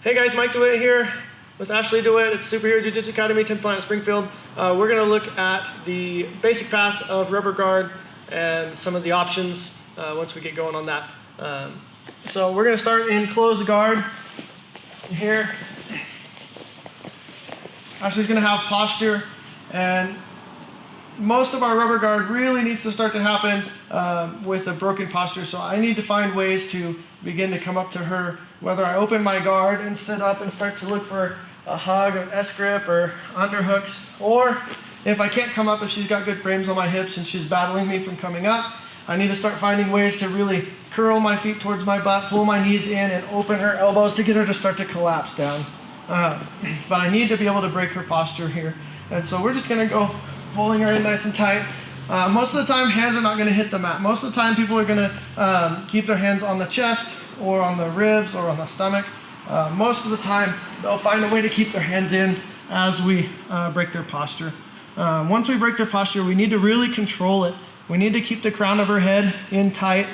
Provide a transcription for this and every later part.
Hey guys, Mike Dewitt here with Ashley Dewitt. It's Superhero Jiu Jitsu Academy, 10th Planet Springfield. We're going to look at the basic path of rubber guard and some of the options once we get going on that. So we're going to start in closed guard here. Ashley's going to have posture, and most of our rubber guard really needs to start to happen with a broken posture. So I need to find ways to begin to come up to her, whether I open my guard and sit up and start to look for a hug, an S-grip, or underhooks, or if I can't come up, if she's got good frames on my hips and she's battling me from coming up, I need to start finding ways to really curl my feet towards my butt, pull my knees in, and open her elbows to get her to start to collapse down. But I need to be able to break her posture here. And so we're just gonna go pulling her in nice and tight. Most of the time, hands are not gonna hit the mat. Most of the time, people are gonna keep their hands on the chest or on the ribs or on the stomach. Most of the time, they'll find a way to keep their hands in as we break their posture. Once we break their posture, we need to really control it. We need to keep the crown of her head in tight.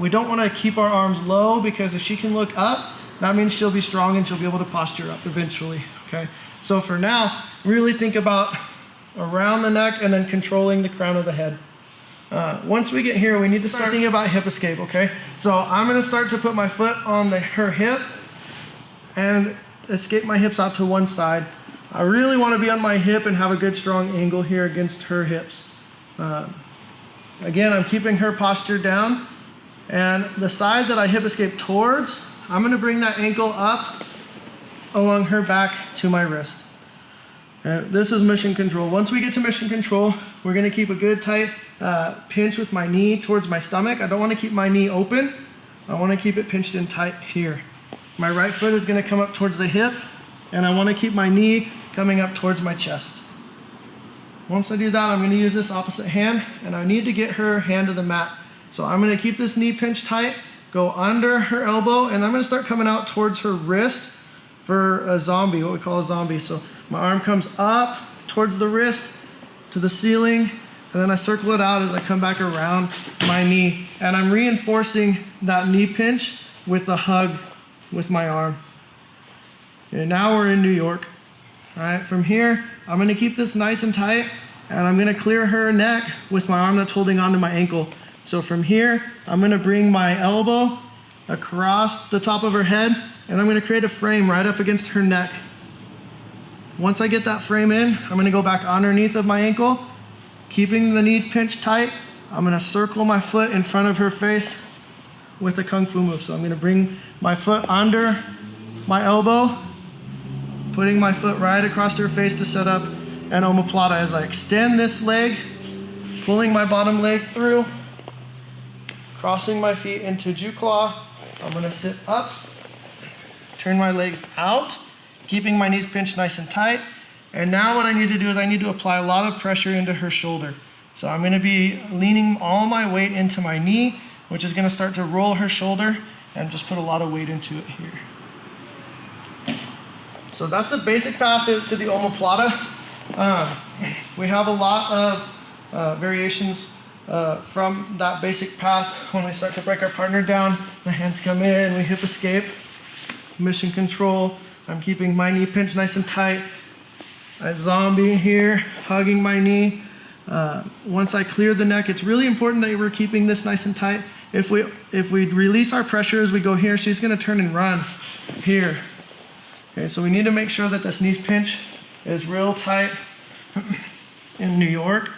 We don't wanna keep our arms low, because if she can look up, that means she'll be strong and she'll be able to posture up eventually, okay? So for now, really think about around the neck and then controlling the crown of the head. Once we get here, we need to start thinking about hip escape, okay? So I'm gonna start to put my foot on her hip and escape my hips out to one side. I really wanna be on my hip and have a good strong angle here against her hips. Again, I'm keeping her posture down, and the side that I hip escape towards, I'm gonna bring that ankle up along her back to my wrist. This is mission control. Once we get to mission control, we're gonna keep a good tight pinch with my knee towards my stomach. I don't wanna keep my knee open. I wanna keep it pinched in tight here. My right foot is gonna come up towards the hip, and I wanna keep my knee coming up towards my chest. Once I do that, I'm gonna use this opposite hand, and I need to get her hand to the mat. So I'm gonna keep this knee pinched tight, go under her elbow, and I'm gonna start coming out towards her wrist for a zombie, what we call a zombie. So my arm comes up towards the wrist to the ceiling, and then I circle it out as I come back around my knee. And I'm reinforcing that knee pinch with a hug with my arm. And now we're in New York. All right, from here, I'm gonna keep this nice and tight, and I'm gonna clear her neck with my arm that's holding onto my ankle. So from here, I'm gonna bring my elbow across the top of her head, and I'm gonna create a frame right up against her neck. Once I get that frame in, I'm gonna go back underneath of my ankle, keeping the knee pinched tight. I'm gonna circle my foot in front of her face with a kung fu move. So I'm gonna bring my foot under my elbow, putting my foot right across her face to set up an Omaplata as I extend this leg, pulling my bottom leg through, crossing my feet into Jew claw. I'm gonna sit up, turn my legs out, keeping my knees pinched nice and tight. And now what I need to do is I need to apply a lot of pressure into her shoulder. So I'm gonna be leaning all my weight into my knee, which is gonna start to roll her shoulder, and just put a lot of weight into it here. So that's the basic path to the Omaplata. We have a lot of variations from that basic path. When we start to break our partner down, the hands come in, we hip escape, mission control. I'm keeping my knee pinched nice and tight. A zombie here, hugging my knee. Once I clear the neck, it's really important that we're keeping this nice and tight. If we release our pressure as we go here, she's gonna turn and run here. Okay, so we need to make sure that this knee pinch is real tight in New York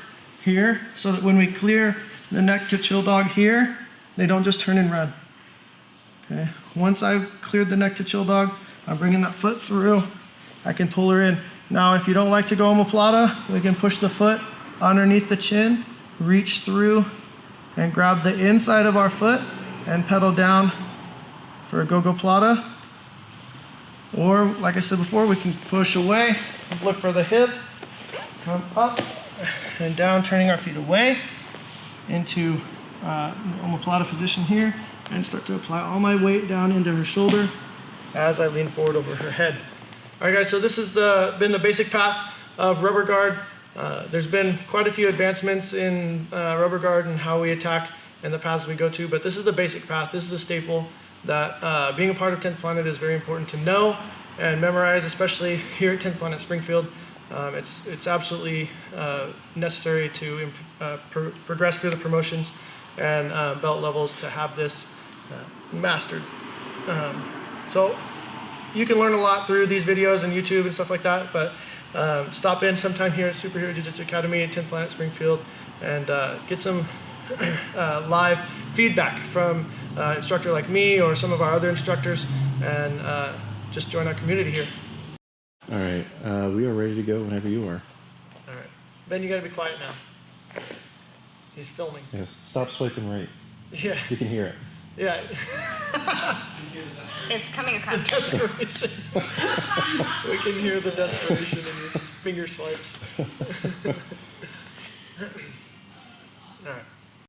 here, so that when we clear the neck to chill dog here, they don't just turn and run. Okay, once I've cleared the neck to chill dog, I'm bringing that foot through. I can pull her in. Now, if you don't like to go Omaplata, we can push the foot underneath the chin, reach through, and grab the inside of our foot and pedal down for a Gogoplata. Or, like I said before, we can push away, look for the hip, come up and down, turning our feet away into Omaplata position here, and start to apply all my weight down into her shoulder as I lean forward over her head. All right, guys, so this has been the basic path of rubber guard. There's been quite a few advancements in rubber guard and how we attack and the paths we go to, but this is the basic path. This is a staple that being a part of 10th Planet is very important to know and memorize, especially here at 10th Planet Springfield. It's absolutely necessary to progress through the promotions and belt levels to have this mastered. So you can learn a lot through these videos and YouTube and stuff like that, but stop in sometime here at Superhero Jiu-Jitsu Academy at 10th Planet Springfield and get some live feedback from instructor like me or some of our other instructors, and just join our community here. All right, we are ready to go whenever you are. All right. Ben, you gotta be quiet now. He's filming. Yes, stop swiping right. Yeah. You can hear it. Yeah. It's coming across. The desperation. We can hear the desperation in your finger swipes. All right.